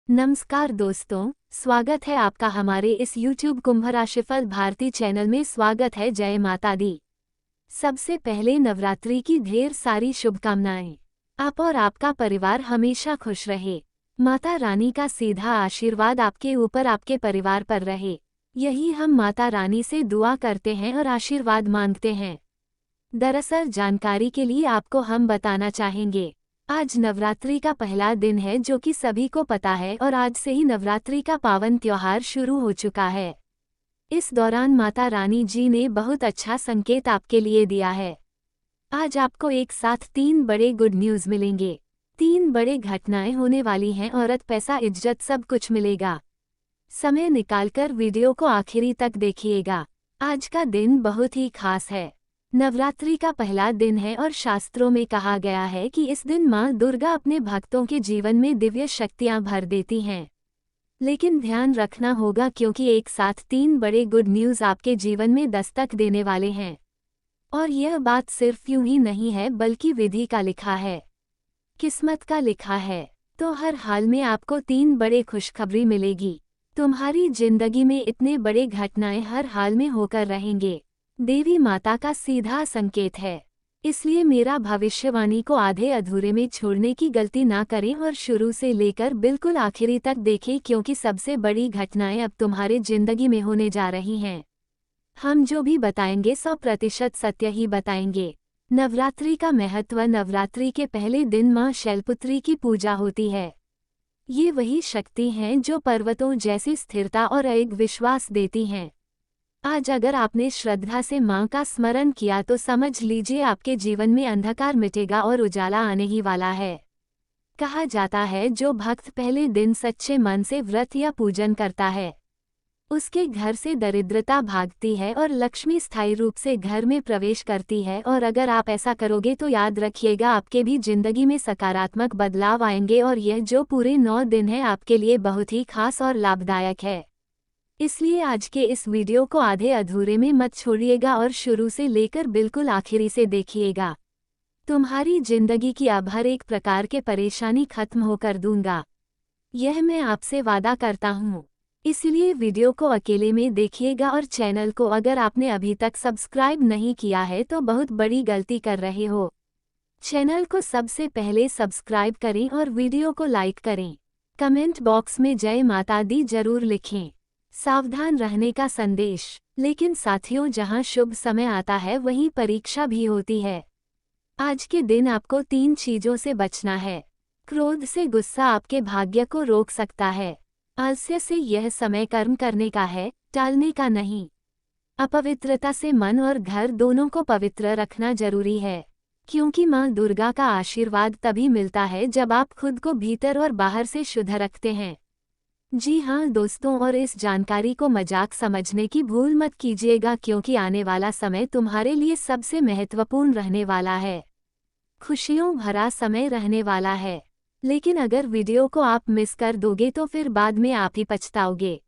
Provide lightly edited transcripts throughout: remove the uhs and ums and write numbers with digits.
नमस्कार दोस्तों, स्वागत है आपका हमारे इस YouTube कुंभ राशिफल भारती चैनल में। स्वागत है। जय माता दी। सबसे पहले नवरात्रि की ढेर सारी शुभकामनाएं। आप और आपका परिवार हमेशा खुश रहे। माता रानी का सीधा आशीर्वाद आपके ऊपर आपके परिवार पर रहे, यही हम माता रानी से दुआ करते हैं और आशीर्वाद मांगते हैं। दरअसल जानकारी के लिए आपको हम बताना चाहेंगे, आज नवरात्रि का पहला दिन है जो कि सभी को पता है और आज से ही नवरात्रि का पावन त्योहार शुरू हो चुका है। इस दौरान माता रानी जी ने बहुत अच्छा संकेत आपके लिए दिया है। आज आपको एक साथ 3 बड़े गुड न्यूज़ मिलेंगे। 3 बड़े घटनाएं होने वाली हैं। औरत, पैसा, इज्जत सब कुछ मिलेगा। समय निकालकर वीडियो को आखिरी तक देखिएगा। आज का दिन बहुत ही खास है। नवरात्रि का पहला दिन है और शास्त्रों में कहा गया है कि इस दिन मां दुर्गा अपने भक्तों के जीवन में दिव्य शक्तियां भर देती हैं। लेकिन ध्यान रखना होगा क्योंकि एक साथ 3 बड़े गुड न्यूज़ आपके जीवन में दस्तक देने वाले हैं। और यह बात सिर्फ यूं ही नहीं है बल्कि विधि का लिखा है, किस्मत का लिखा है। तो हर हाल में आपको 3 बड़े खुशखबरी मिलेगी। तुम्हारी जिंदगी में इतने बड़े घटनाएं हर हाल में होकर रहेंगे। देवी माता का सीधा संकेत है, इसलिए मेरा भविष्यवाणी को आधे अधूरे में छोड़ने की गलती ना करें और शुरू से लेकर बिल्कुल आखिरी तक देखें क्योंकि सबसे बड़ी घटनाएं अब तुम्हारे जिंदगी में होने जा रही हैं। हम जो भी बताएंगे 100% सत्य ही बताएंगे। नवरात्रि का महत्व। नवरात्रि के पहले दिन मां शैलपुत्री की पूजा होती है। ये वही शक्ति हैं जो पर्वतों जैसी स्थिरता और एक विश्वास देती हैं। आज अगर आपने श्रद्धा से मां का स्मरण किया तो समझ लीजिए आपके जीवन में अंधकार मिटेगा और उजाला आने ही वाला है। कहा जाता है जो भक्त पहले दिन सच्चे मन से व्रत या पूजन करता है, उसके घर से दरिद्रता भागती है और लक्ष्मी स्थायी रूप से घर में प्रवेश करती है। और अगर आप ऐसा करोगे तो याद रखिएगा आपके भी जिंदगी में सकारात्मक बदलाव आएंगे और यह जो पूरे 9 दिन है आपके लिए बहुत ही खास और लाभदायक है। इसलिए आज के इस वीडियो को आधे अधूरे में मत छोड़िएगा और शुरू से लेकर बिल्कुल आखिरी से देखिएगा। तुम्हारी जिंदगी की अब हर एक प्रकार के परेशानी खत्म होकर दूंगा, यह मैं आपसे वादा करता हूँ। इसलिए वीडियो को अकेले में देखिएगा और चैनल को अगर आपने अभी तक सब्सक्राइब नहीं किया है तो बहुत बड़ी गलती कर रहे हो। चैनल को सबसे पहले सब्सक्राइब करें और वीडियो को लाइक करें। कमेंट बॉक्स में जय माता दी जरूर लिखें। सावधान रहने का संदेश। लेकिन साथियों, जहां शुभ समय आता है वहीं परीक्षा भी होती है। आज के दिन आपको 3 चीजों से बचना है। क्रोध से गुस्सा आपके भाग्य को रोक सकता है। आलस्य से यह समय कर्म करने का है, टालने का नहीं। अपवित्रता से मन और घर दोनों को पवित्र रखना जरूरी है, क्योंकि मां दुर्गा का आशीर्वाद तभी मिलता है जब आप खुद को भीतर और बाहर से शुद्ध रखते हैं। जी हाँ दोस्तों, और इस जानकारी को मजाक समझने की भूल मत कीजिएगा क्योंकि आने वाला समय तुम्हारे लिए सबसे महत्वपूर्ण रहने वाला है। खुशियों भरा समय रहने वाला है। लेकिन अगर वीडियो को आप मिस कर दोगे तो फिर बाद में आप ही पछताओगे।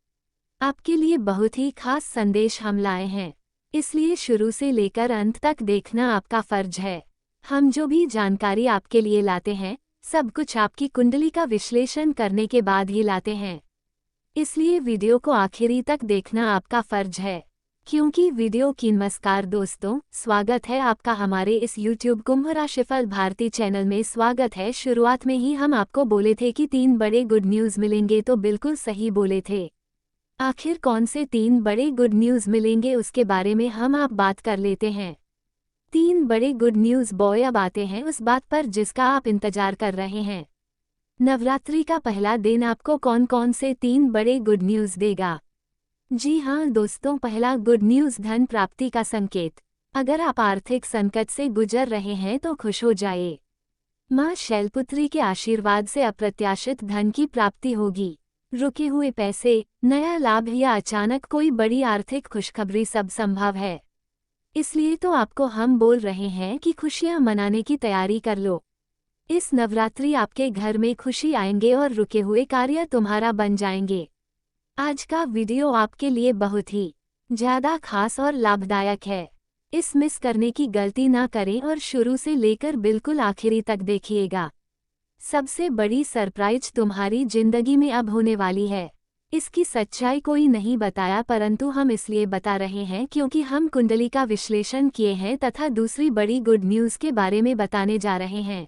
आपके लिए बहुत ही खास संदेश हम लाए हैं, इसलिए शुरू से लेकर अंत तक देखना आपका फर्ज है। हम जो भी जानकारी आपके लिए लाते हैं सब कुछ आपकी कुंडली का विश्लेषण करने के बाद ही लाते हैं। इसलिए वीडियो को आखिरी तक देखना आपका फर्ज है, क्योंकि वीडियो की। नमस्कार दोस्तों, स्वागत है आपका हमारे इस YouTube कुंभ राशिफल भारती चैनल में। स्वागत है। शुरुआत में ही हम आपको बोले थे कि 3 बड़े गुड न्यूज़ मिलेंगे, तो बिल्कुल सही बोले थे। आखिर कौन से 3 बड़े गुड न्यूज़ मिलेंगे उसके बारे में हम आप बात कर लेते हैं। 3 बड़े गुड न्यूज़ बॉय। अब आते हैं उस बात पर जिसका आप इंतजार कर रहे हैं। नवरात्रि का पहला दिन आपको कौन कौन से 3 बड़े गुड न्यूज़ देगा? जी हाँ दोस्तों, पहला गुड न्यूज़ धन प्राप्ति का संकेत। अगर आप आर्थिक संकट से गुजर रहे हैं तो खुश हो जाइए। मां शैलपुत्री के आशीर्वाद से अप्रत्याशित धन की प्राप्ति होगी। रुके हुए पैसे, नया लाभ या अचानक कोई बड़ी आर्थिक खुशखबरी सब संभव है। इसलिए तो आपको हम बोल रहे हैं कि खुशियां मनाने की तैयारी कर लो। इस नवरात्रि आपके घर में खुशी आएंगे और रुके हुए कार्य तुम्हारा बन जाएंगे। आज का वीडियो आपके लिए बहुत ही ज़्यादा खास और लाभदायक है। इस मिस करने की गलती ना करें और शुरू से लेकर बिल्कुल आखिरी तक देखिएगा। सबसे बड़ी सरप्राइज तुम्हारी जिंदगी में अब होने वाली है। इसकी सच्चाई कोई नहीं बताया, परंतु हम इसलिए बता रहे हैं क्योंकि हम कुंडली का विश्लेषण किए हैं तथा दूसरी बड़ी गुड न्यूज़ के बारे में बताने जा रहे हैं।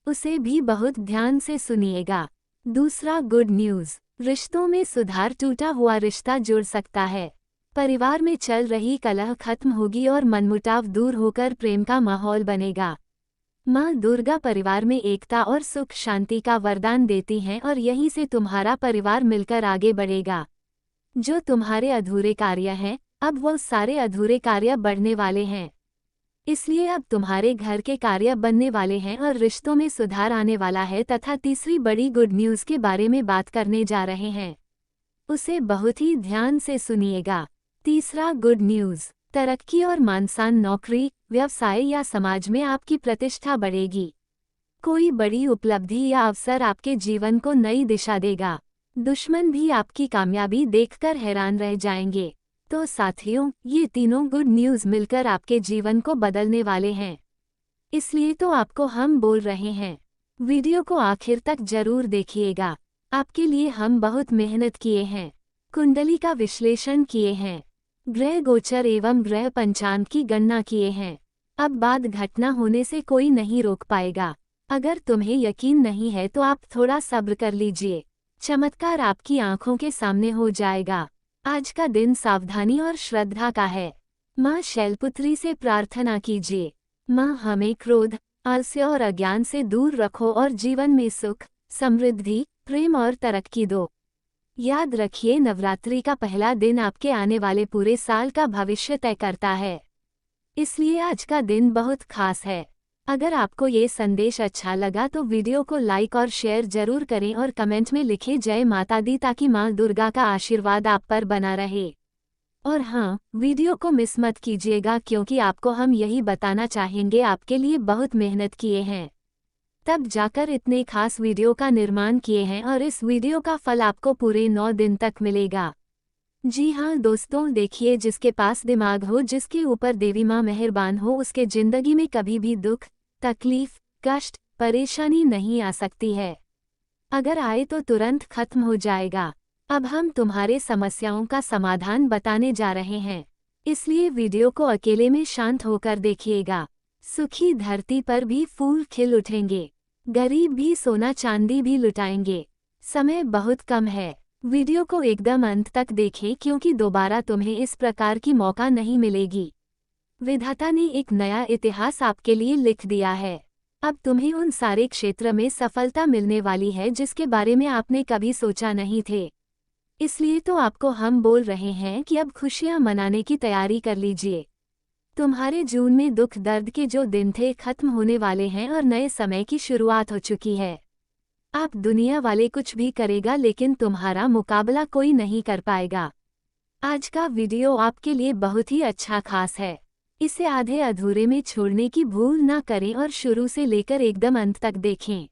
उसे भी बहुत ध्यान से सुनिएगा। दूसरा गुड न्यूज़, रिश्तों में सुधार, टूटा हुआ रिश्ता जुड़ सकता है। परिवार में चल रही कलह खत्म होगी और मनमुटाव दूर होकर प्रेम का माहौल बनेगा। माँ दुर्गा परिवार में एकता और सुख शांति का वरदान देती हैं और यहीं से तुम्हारा परिवार मिलकर आगे बढ़ेगा। जो तुम्हारे अधूरे कार्य हैं, अब वो सारे अधूरे कार्य बढ़ने वाले हैं। इसलिए अब तुम्हारे घर के कार्य बनने वाले हैं और रिश्तों में सुधार आने वाला है। तथा तीसरी बड़ी गुड न्यूज़ के बारे में बात करने जा रहे हैं, उसे बहुत ही ध्यान से सुनिएगा। तीसरा गुड न्यूज़, तरक्की और मानसान, नौकरी, व्यवसाय या समाज में आपकी प्रतिष्ठा बढ़ेगी। कोई बड़ी उपलब्धि या अवसर आपके जीवन को नई दिशा देगा। दुश्मन भी आपकी कामयाबी देखकर हैरान रह जाएंगे। तो साथियों, ये तीनों गुड न्यूज़ मिलकर आपके जीवन को बदलने वाले हैं। इसलिए तो आपको हम बोल रहे हैं, वीडियो को आखिर तक जरूर देखिएगा। आपके लिए हम बहुत मेहनत किए हैं, कुंडली का विश्लेषण किए हैं, ग्रह गोचर एवं ग्रह पंचांग की गणना किए हैं। अब बाद घटना होने से कोई नहीं रोक पाएगा। अगर तुम्हें यकीन नहीं है तो आप थोड़ा सब्र कर लीजिए, चमत्कार आपकी आंखों के सामने हो जाएगा। आज का दिन सावधानी और श्रद्धा का है। माँ शैलपुत्री से प्रार्थना कीजिए, माँ हमें क्रोध, आलस्य और अज्ञान से दूर रखो और जीवन में सुख, समृद्धि, प्रेम और तरक्की दो। याद रखिए, नवरात्रि का पहला दिन आपके आने वाले पूरे साल का भविष्य तय करता है। इसलिए आज का दिन बहुत खास है। अगर आपको ये संदेश अच्छा लगा तो वीडियो को लाइक और शेयर जरूर करें और कमेंट में लिखें जय माता दी, ताकि माँ दुर्गा का आशीर्वाद आप पर बना रहे। और हाँ, वीडियो को मिस मत कीजिएगा क्योंकि आपको हम यही बताना चाहेंगे, आपके लिए बहुत मेहनत किए हैं, तब जाकर इतने खास वीडियो का निर्माण किए हैं और इस वीडियो का फल आपको पूरे 9 दिन तक मिलेगा। जी हाँ दोस्तों, देखिए, जिसके पास दिमाग हो, जिसके ऊपर देवी माँ मेहरबान हो, उसके जिंदगी में कभी भी दुख, तकलीफ, कष्ट, परेशानी नहीं आ सकती है। अगर आए तो तुरंत खत्म हो जाएगा। अब हम तुम्हारे समस्याओं का समाधान बताने जा रहे हैं, इसलिए वीडियो को अकेले में शांत होकर देखिएगा। सुखी धरती पर भी फूल खिल उठेंगे, गरीब भी सोना चांदी भी लुटाएंगे। समय बहुत कम है, वीडियो को एकदम अंत तक देखें क्योंकि दोबारा तुम्हें इस प्रकार की मौका नहीं मिलेगी। विधाता ने एक नया इतिहास आपके लिए लिख दिया है। अब तुम्हें उन सारे क्षेत्र में सफलता मिलने वाली है जिसके बारे में आपने कभी सोचा नहीं थे। इसलिए तो आपको हम बोल रहे हैं कि अब खुशियां मनाने की तैयारी कर लीजिए। तुम्हारे जून में दुख दर्द के जो दिन थे खत्म होने वाले हैं और नए समय की शुरुआत हो चुकी है। आप दुनिया वाले कुछ भी करेगा लेकिन तुम्हारा मुकाबला कोई नहीं कर पाएगा। आज का वीडियो आपके लिए बहुत ही अच्छा खास है, इसे आधे अधूरे में छोड़ने की भूल ना करें और शुरू से लेकर एकदम अंत तक देखें।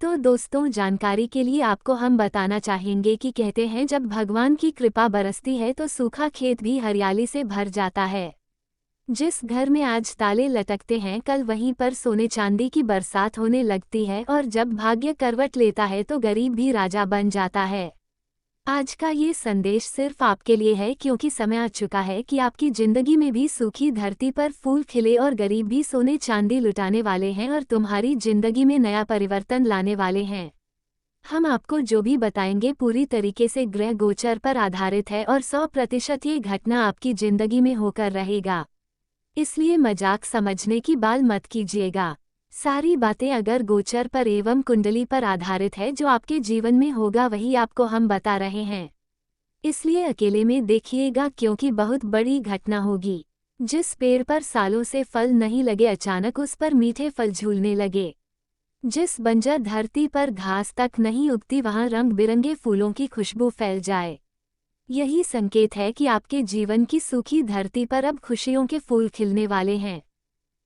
तो दोस्तों, जानकारी के लिए आपको हम बताना चाहेंगे कि कहते हैं जब भगवान की कृपा बरसती है तो सूखा खेत भी हरियाली से भर जाता है। जिस घर में आज ताले लटकते हैं कल वहीं पर सोने चांदी की बरसात होने लगती है और जब भाग्य करवट लेता है तो गरीब भी राजा बन जाता है। आज का ये संदेश सिर्फ आपके लिए है क्योंकि समय आ चुका है कि आपकी जिंदगी में भी सूखी धरती पर फूल खिले और गरीब भी सोने चांदी लुटाने वाले हैं और तुम्हारी जिंदगी में नया परिवर्तन लाने वाले हैं। हम आपको जो भी बताएंगे पूरी तरीके से ग्रह गोचर पर आधारित है और 100% ये घटना आपकी जिंदगी में होकर रहेगा। इसलिए मजाक समझने की बाल मत कीजिएगा। सारी बातें अगर गोचर पर एवं कुंडली पर आधारित है, जो आपके जीवन में होगा वही आपको हम बता रहे हैं। इसलिए अकेले में देखिएगा क्योंकि बहुत बड़ी घटना होगी। जिस पेड़ पर सालों से फल नहीं लगे अचानक उस पर मीठे फल झूलने लगे। जिस बंजर धरती पर घास तक नहीं उगती वहां रंग बिरंगे फूलों की खुशबू फैल जाए। यही संकेत है कि आपके जीवन की सूखी धरती पर अब खुशियों के फूल खिलने वाले हैं।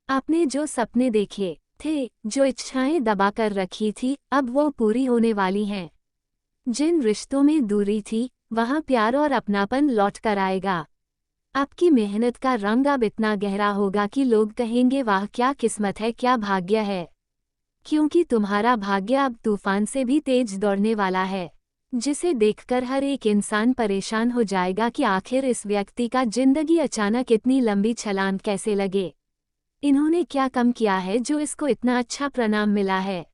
आपने जो सपने देखे थे, जो इच्छाएं दबाकर रखी थी, अब वो पूरी होने वाली हैं। जिन रिश्तों में दूरी थी वहां प्यार और अपनापन लौट कर आएगा। आपकी मेहनत का रंग अब इतना गहरा होगा कि लोग कहेंगे वाह क्या किस्मत है, क्या भाग्य है। क्योंकि तुम्हारा भाग्य अब तूफान से भी तेज दौड़ने वाला है, जिसे देखकर हर एक इंसान परेशान हो जाएगा कि आखिर इस व्यक्ति का जिंदगी अचानक इतनी लंबी छलांग कैसे लगे। इन्होंने क्या कम किया है जो इसको इतना अच्छा परिणाम मिला है।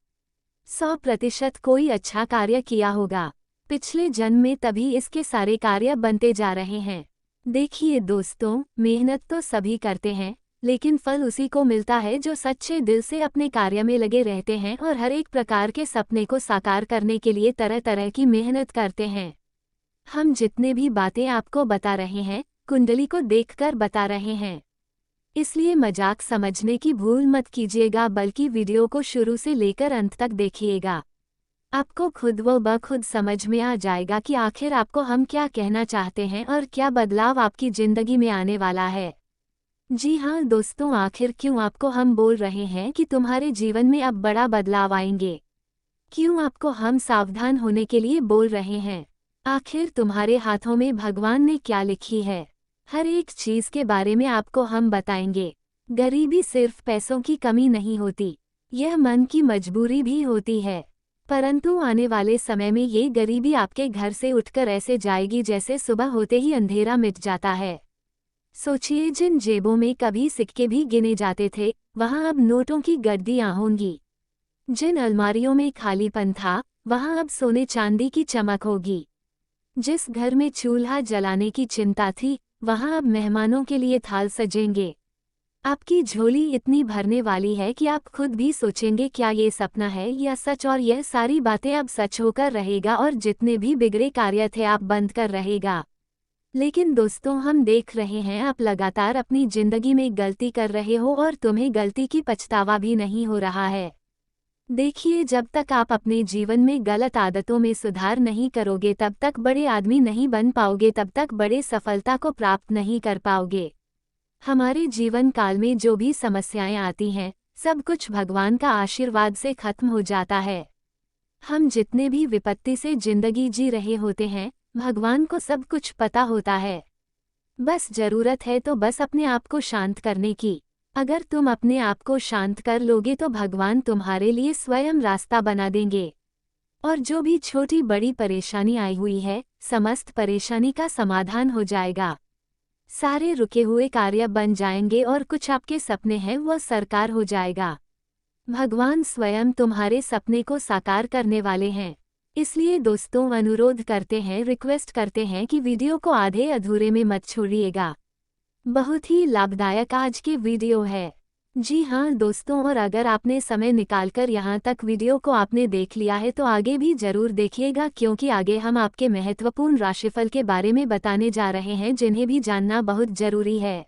100% कोई अच्छा कार्य किया होगा पिछले जन्म में, तभी इसके सारे कार्य बनते जा रहे हैं। देखिए दोस्तों, मेहनत तो सभी करते हैं, लेकिन फल उसी को मिलता है जो सच्चे दिल से अपने कार्य में लगे रहते हैं और हर एक प्रकार के सपने को साकार करने के लिए तरह तरह की मेहनत करते हैं। हम जितने भी बातें आपको बता रहे हैं, कुंडली को देखकर बता रहे हैं, इसलिए मजाक समझने की भूल मत कीजिएगा, बल्कि वीडियो को शुरू से लेकर अंत तक देखिएगा। आपको खुद व बखुद समझ में आ जाएगा कि आखिर आपको हम क्या कहना चाहते हैं और क्या बदलाव आपकी जिंदगी में आने वाला है। जी हाँ दोस्तों, आखिर क्यों आपको हम बोल रहे हैं कि तुम्हारे जीवन में अब बड़ा बदलाव आएंगे, क्यों आपको हम सावधान होने के लिए बोल रहे हैं। आखिर तुम्हारे हाथों में भगवान ने क्या लिखी है, हर एक चीज के बारे में आपको हम बताएंगे। गरीबी सिर्फ पैसों की कमी नहीं होती, यह मन की मजबूरी भी होती है। परंतु आने वाले समय में ये गरीबी आपके घर से उठकर ऐसे जाएगी जैसे सुबह होते ही अंधेरा मिट जाता है। सोचिए, जिन जेबों में कभी सिक्के भी गिने जाते थे, वहां अब नोटों की गड्डियां होंगी। जिन अलमारियों में खालीपन था, वहां अब सोने चांदी की चमक होगी। जिस घर में चूल्हा जलाने की चिंता थी, वहां अब मेहमानों के लिए थाल सजेंगे। आपकी झोली इतनी भरने वाली है कि आप खुद भी सोचेंगे क्या ये सपना है या सच, और यह सारी बातें अब सच होकर रहेगा और जितने भी बिगड़े कार्य थे आप बंद कर रहेगा। लेकिन दोस्तों, हम देख रहे हैं आप लगातार अपनी जिंदगी में गलती कर रहे हो और तुम्हें गलती की पछतावा भी नहीं हो रहा है। देखिए, जब तक आप अपने जीवन में गलत आदतों में सुधार नहीं करोगे, तब तक बड़े आदमी नहीं बन पाओगे, तब तक बड़े सफलता को प्राप्त नहीं कर पाओगे। हमारे जीवन काल में जो भी समस्याएं आती हैं, सब कुछ भगवान का आशीर्वाद से खत्म हो जाता है। हम जितने भी विपत्ति से जिंदगी जी रहे होते हैं, भगवान को सब कुछ पता होता है। बस जरूरत है तो बस अपने आप को शांत करने की। अगर तुम अपने आप को शांत कर लोगे तो भगवान तुम्हारे लिए स्वयं रास्ता बना देंगे, और जो भी छोटी बड़ी परेशानी आई हुई है, समस्त परेशानी का समाधान हो जाएगा। सारे रुके हुए कार्य बन जाएंगे और कुछ आपके सपने हैं वह साकार हो जाएगा। भगवान स्वयं तुम्हारे सपने को साकार करने वाले हैं। इसलिए दोस्तों, अनुरोध करते हैं, रिक्वेस्ट करते हैं कि वीडियो को आधे अधूरे में मत छोड़िएगा। बहुत ही लाभदायक आज की वीडियो है। जी हाँ दोस्तों, और अगर आपने समय निकालकर यहाँ तक वीडियो को आपने देख लिया है तो आगे भी जरूर देखिएगा, क्योंकि आगे हम आपके महत्वपूर्ण राशिफल के बारे में बताने जा रहे हैं, जिन्हें भी जानना बहुत जरूरी है।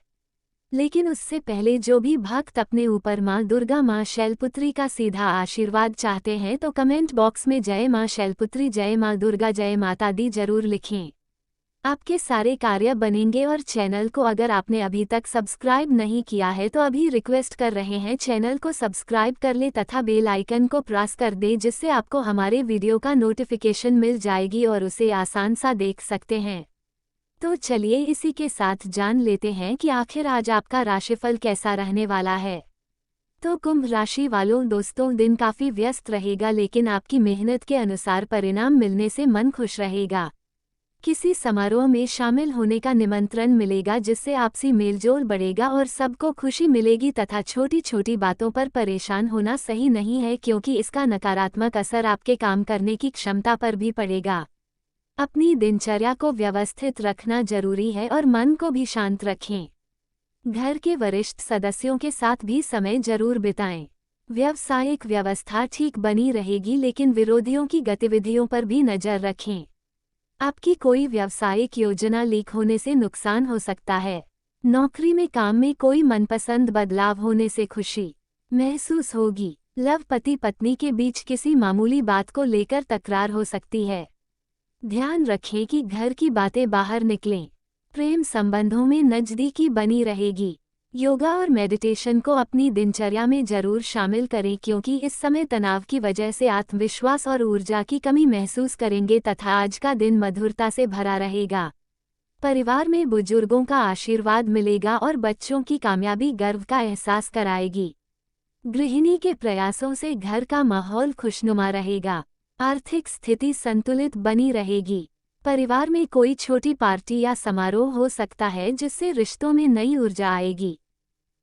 लेकिन उससे पहले जो भी भक्त अपने ऊपर माँ दुर्गा, माँ शैलपुत्री का सीधा आशीर्वाद चाहते हैं, तो कमेंट बॉक्स में जय माँ शैलपुत्री, जय माँ दुर्गा, जय माता दी जरूर लिखें। आपके सारे कार्य बनेंगे। और चैनल को अगर आपने अभी तक सब्सक्राइब नहीं किया है तो अभी रिक्वेस्ट कर रहे हैं, चैनल को सब्सक्राइब कर ले तथा बेल आइकन को प्रेस कर दे, जिससे आपको हमारे वीडियो का नोटिफिकेशन मिल जाएगी और उसे आसान सा देख सकते हैं। तो चलिए इसी के साथ जान लेते हैं कि आखिर आज आपका राशिफल कैसा रहने वाला है। तो कुंभ राशि वालों दोस्तों, दिन काफी व्यस्त रहेगा, लेकिन आपकी मेहनत के अनुसार परिणाम मिलने से मन खुश रहेगा। किसी समारोह में शामिल होने का निमंत्रण मिलेगा, जिससे आपसी मेलजोल बढ़ेगा और सबको खुशी मिलेगी, तथा छोटी छोटी बातों पर परेशान होना सही नहीं है, क्योंकि इसका नकारात्मक असर आपके काम करने की क्षमता पर भी पड़ेगा। अपनी दिनचर्या को व्यवस्थित रखना जरूरी है और मन को भी शांत रखें। घर के वरिष्ठ सदस्यों के साथ भी समय जरूर बिताएं। व्यावसायिक व्यवस्था ठीक बनी रहेगी, लेकिन विरोधियों की गतिविधियों पर भी नजर रखें। आपकी कोई व्यावसायिक योजना लीक होने से नुकसान हो सकता है। नौकरी में काम में कोई मनपसंद बदलाव होने से खुशी महसूस होगी। लव पति पत्नी के बीच किसी मामूली बात को लेकर तकरार हो सकती है। ध्यान रखें कि घर की बातें बाहर निकलें। प्रेम संबंधों में नजदीकी बनी रहेगी। योगा और मेडिटेशन को अपनी दिनचर्या में जरूर शामिल करें, क्योंकि इस समय तनाव की वजह से आत्मविश्वास और ऊर्जा की कमी महसूस करेंगे, तथा आज का दिन मधुरता से भरा रहेगा। परिवार में बुजुर्गों का आशीर्वाद मिलेगा और बच्चों की कामयाबी गर्व का एहसास कराएगी। गृहिणी के प्रयासों से घर का माहौल खुशनुमा रहेगा। आर्थिक स्थिति संतुलित बनी रहेगी। परिवार में कोई छोटी पार्टी या समारोह हो सकता है जिससे रिश्तों में नई ऊर्जा आएगी।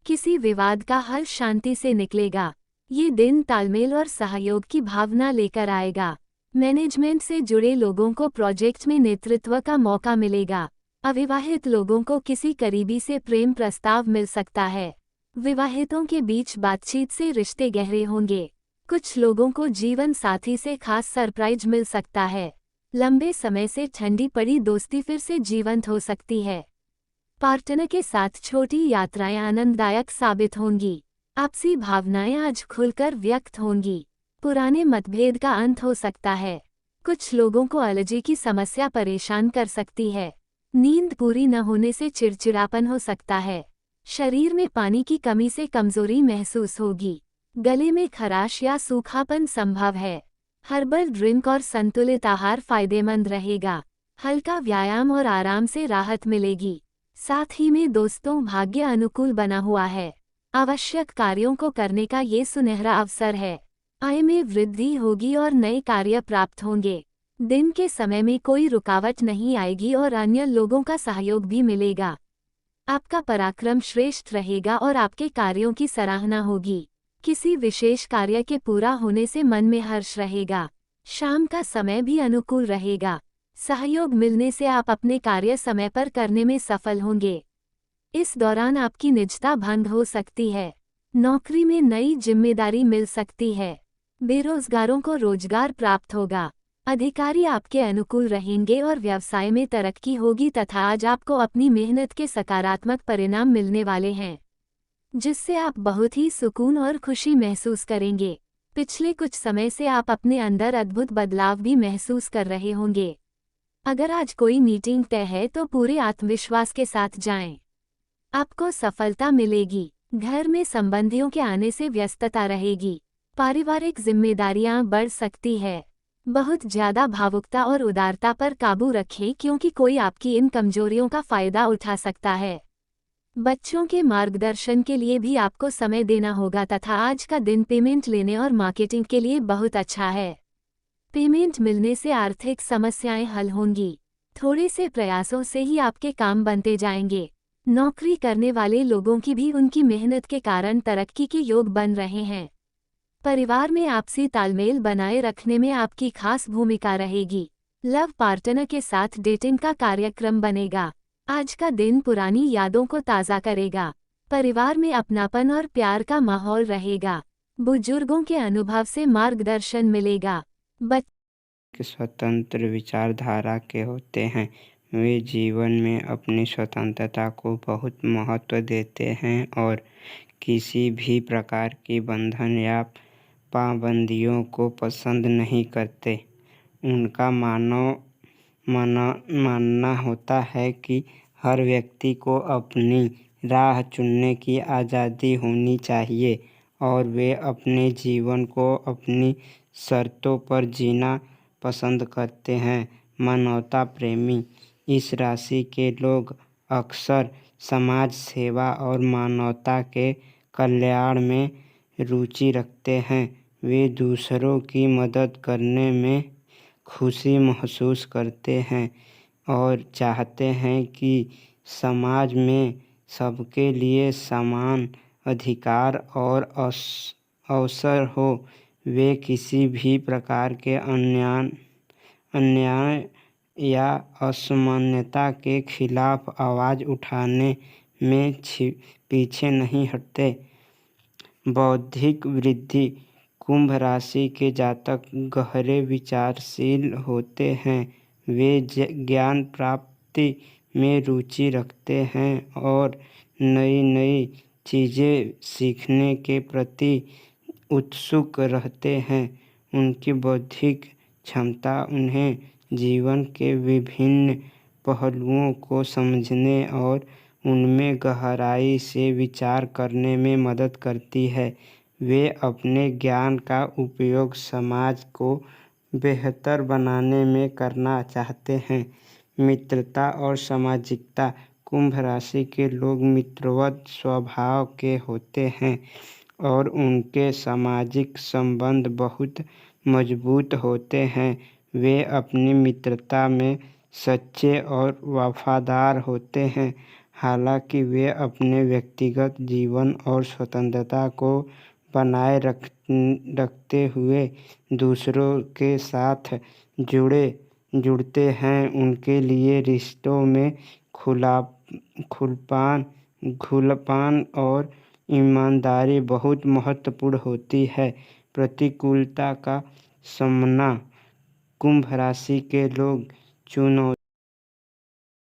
किसी विवाद का हल शांति से निकलेगा। ये दिन तालमेल और सहयोग की भावना लेकर आएगा। मैनेजमेंट से जुड़े लोगों को प्रोजेक्ट में नेतृत्व का मौका मिलेगा। अविवाहित लोगों को किसी करीबी से प्रेम प्रस्ताव मिल सकता है। विवाहितों के बीच बातचीत से रिश्ते गहरे होंगे। कुछ लोगों को जीवन साथी से खास सरप्राइज मिल सकता है। लंबे समय से ठंडी पड़ी दोस्ती फिर से जीवंत हो सकती है। पार्टनर के साथ छोटी यात्राएं आनंददायक साबित होंगी। आपसी भावनाएं आज खुलकर व्यक्त होंगी। पुराने मतभेद का अंत हो सकता है। कुछ लोगों को एलर्जी की समस्या परेशान कर सकती है। नींद पूरी न होने से चिड़चिड़ापन हो सकता है। शरीर में पानी की कमी से कमजोरी महसूस होगी। गले में खराश या सूखापन संभव है। हर्बल ड्रिंक और संतुलित आहार फायदेमंद रहेगा। हल्का व्यायाम और आराम से राहत मिलेगी। साथ ही में दोस्तों भाग्य अनुकूल बना हुआ है। आवश्यक कार्यों को करने का ये सुनहरा अवसर है। आय में वृद्धि होगी और नए कार्य प्राप्त होंगे। दिन के समय में कोई रुकावट नहीं आएगी और अन्य लोगों का सहयोग भी मिलेगा। आपका पराक्रम श्रेष्ठ रहेगा और आपके कार्यों की सराहना होगी। किसी विशेष कार्य के पूरा होने से मन में हर्ष रहेगा। शाम का समय भी अनुकूल रहेगा। सहयोग मिलने से आप अपने कार्य समय पर करने में सफल होंगे। इस दौरान आपकी निजता भंग हो सकती है। नौकरी में नई जिम्मेदारी मिल सकती है। बेरोजगारों को रोजगार प्राप्त होगा। अधिकारी आपके अनुकूल रहेंगे और व्यवसाय में तरक्की होगी तथा आज आपको अपनी मेहनत के सकारात्मक परिणाम मिलने वाले हैं, जिससे आप बहुत ही सुकून और खुशी महसूस करेंगे। पिछले कुछ समय से आप अपने अंदर अद्भुत बदलाव भी महसूस कर रहे होंगे। अगर आज कोई मीटिंग तय है तो पूरे आत्मविश्वास के साथ जाएं। आपको सफलता मिलेगी। घर में संबंधियों के आने से व्यस्तता रहेगी। पारिवारिक जिम्मेदारियां बढ़ सकती है। बहुत ज्यादा भावुकता और उदारता पर काबू रखें क्योंकि कोई आपकी इन कमजोरियों का फायदा उठा सकता है। बच्चों के मार्गदर्शन के लिए भी आपको समय देना होगा तथा आज का दिन पेमेंट लेने और मार्केटिंग के लिए बहुत अच्छा है। पेमेंट मिलने से आर्थिक समस्याएं हल होंगी। थोड़े से प्रयासों से ही आपके काम बनते जाएंगे। नौकरी करने वाले लोगों की भी उनकी मेहनत के कारण तरक्की के योग बन रहे हैं। परिवार में आपसी तालमेल बनाए रखने में आपकी खास भूमिका रहेगी। लव पार्टनर के साथ डेटिंग का कार्यक्रम बनेगा। आज का दिन पुरानी यादों को ताज़ा करेगा। परिवार में अपनापन और प्यार का माहौल रहेगा। बुजुर्गों के अनुभव से मार्गदर्शन मिलेगा। स्वतंत्र विचारधारा के होते हैं। वे जीवन में अपनी स्वतंत्रता को बहुत महत्व देते हैं और किसी भी प्रकार की बंधन या पाबंदियों को पसंद नहीं करते। उनका मानना होता है कि हर व्यक्ति को अपनी राह चुनने की आज़ादी होनी चाहिए और वे अपने जीवन को अपनी शर्तों पर जीना पसंद करते हैं। मानवता प्रेमी इस राशि के लोग अक्सर समाज सेवा और मानवता के कल्याण में रुचि रखते हैं। वे दूसरों की मदद करने में खुशी महसूस करते हैं और चाहते हैं कि समाज में सबके लिए समान अधिकार और अवसर हो। वे किसी भी प्रकार के अन्याय या असमानता के खिलाफ आवाज़ उठाने में पीछे नहीं हटते। बौद्धिक वृद्धि कुंभ राशि के जातक गहरे विचारशील होते हैं। वे ज्ञान प्राप्ति में रुचि रखते हैं और नई नई चीज़ें सीखने के प्रति उत्सुक रहते हैं। उनकी बौद्धिक क्षमता उन्हें जीवन के विभिन्न पहलुओं को समझने और उनमें गहराई से विचार करने में मदद करती है। वे अपने ज्ञान का उपयोग समाज को बेहतर बनाने में करना चाहते हैं। मित्रता और सामाजिकता कुंभ राशि के लोग मित्रवत स्वभाव के होते हैं और उनके सामाजिक संबंध बहुत मजबूत होते हैं। वे अपनी मित्रता में सच्चे और वफादार होते हैं। हालांकि वे अपने व्यक्तिगत जीवन और स्वतंत्रता को बनाए रखते हुए दूसरों के साथ जुड़ते हैं। उनके लिए रिश्तों में खुलापन और ईमानदारी बहुत महत्वपूर्ण होती है। प्रतिकूलता का सामना कुंभ राशि के लोग चुनौती